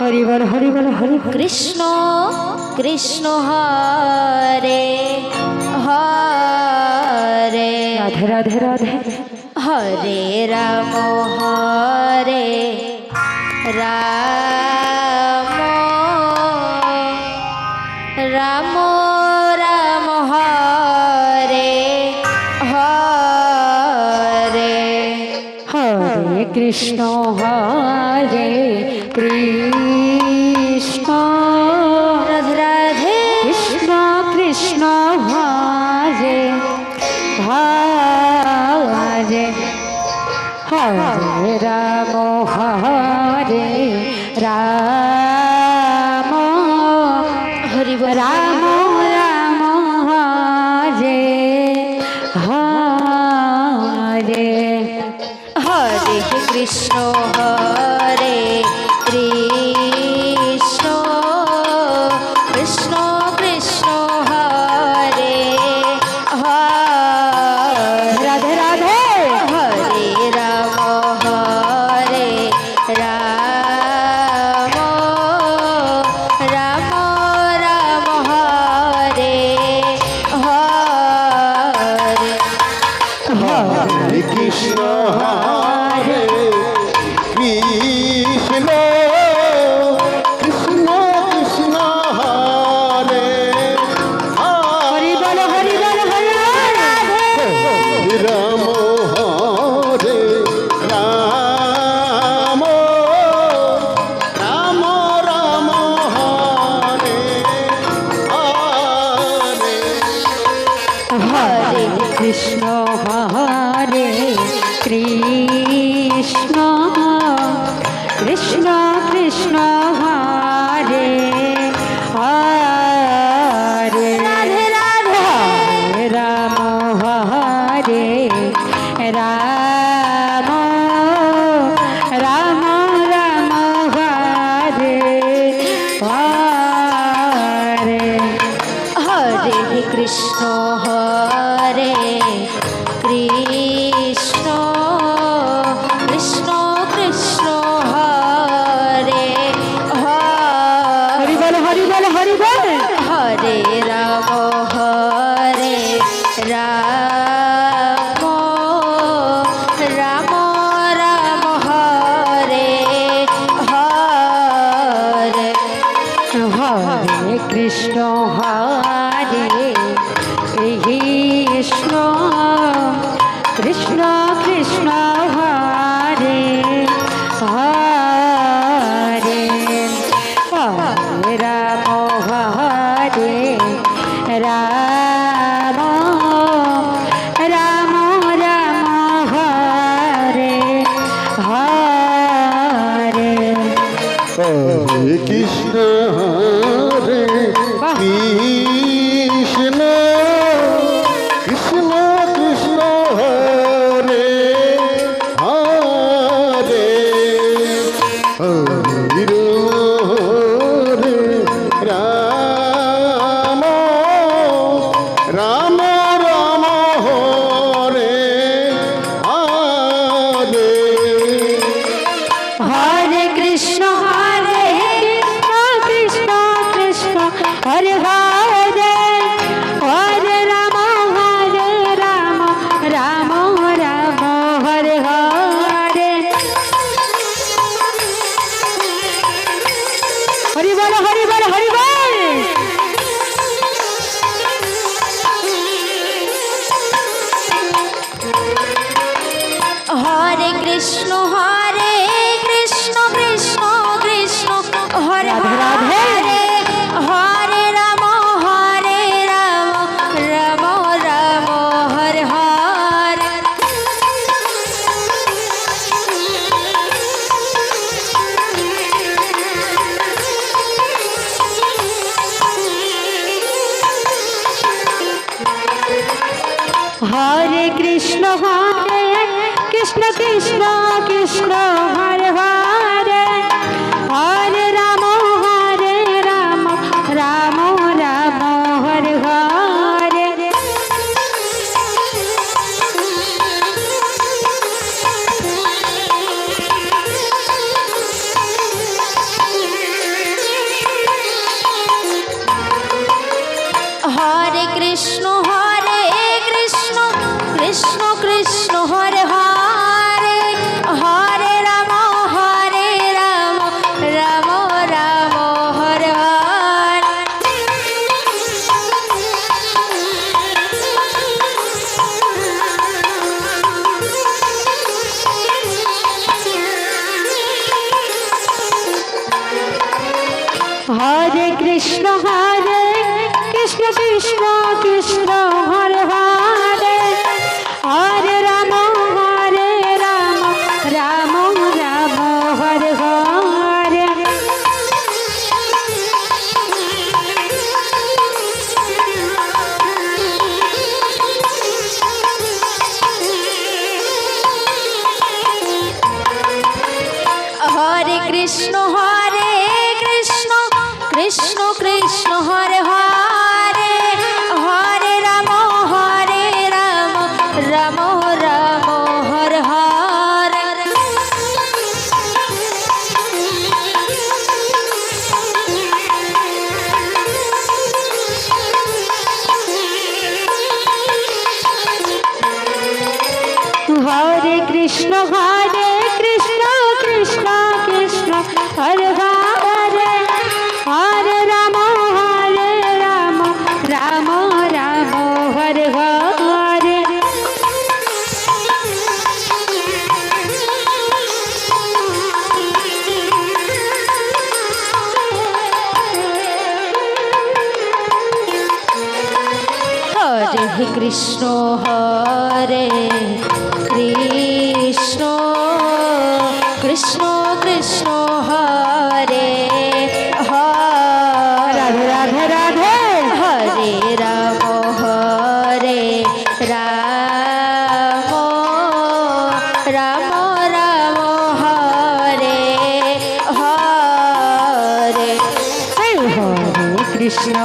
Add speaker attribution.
Speaker 1: Hari বল Hari বল Hari বল।
Speaker 2: Krishna Krishna Hare Hare
Speaker 1: Radhe Radhe Radhe
Speaker 2: হরে Ram হরে Ram Ram Ram Hare Hare
Speaker 1: Hare Krishna হরে Krishna
Speaker 2: Radhe Radhe
Speaker 1: Krishna Krishna Hare Hare Hare Ram হরে Ram
Speaker 2: Hari বল
Speaker 1: Ram Ram Hare Hare
Speaker 2: Hare Krishna হরে Krishna Krishna Krishna Hare Hare
Speaker 1: Radhe Radhe
Speaker 2: হরে Ram হরে Ram Ram Ram Hare Hare
Speaker 3: Hare Krishna হরে Krishna Krishna Krishna হরে
Speaker 1: Hari বল Hari বল Hari Radhe
Speaker 3: Ram হরে Ram Ram Ram Hare Hare
Speaker 1: Hare Krishna হরে Krishna Krishna Krishna Hare Hare Radhe Radhe হরে Ram হরে Ram Ram Ram Hare Hare
Speaker 2: Hare Krishna হরে Krishna Krishna Krishna হরে
Speaker 1: Hari বল Hari বল Hari বল
Speaker 2: হরে Ram হরে Ram Ram Ram Hare Hare
Speaker 1: Hare Krishna হরে Krishna Krishna Krishna Hare Hare Hare Ram হরে Ram Ram Ram Hare Hare
Speaker 3: Hare Krishna হরে Krishna Krishna Krishna Hare Hare Hare Ram Ram Ram Hare Hare
Speaker 1: Hare Krishna Krishna Krishna Hare Hare Hare Ram Ram Ram Hare Hare Hari বল Hari বল Hari বল
Speaker 2: হরে Krishna Krishna Krishna হরে
Speaker 1: Radhe Radhe.
Speaker 2: হরে Ram Ram Ram Hare Hare
Speaker 1: Hare Krishna Krishna Krishna Hare Hare Hare Ram Ram Ram Hare Hare Hare Krishna Krishna Krishna Krishna Hare Hare Hare Ram Ram Ram Hare Hare
Speaker 2: Hare Krishna Krishna Krishna Hare Hare Hare Ram Ram Ram Hare Hare
Speaker 1: Hare Krishna Krishna Krishna Hare Hare Hare Ram Ram Ram Hare Hare
Speaker 2: Hare Krishna Krishna Krishna Krishna হরে
Speaker 1: Radhe Radhe Radhe
Speaker 2: হরে Ram Ram Ram Hare Hare
Speaker 1: Hare Krishna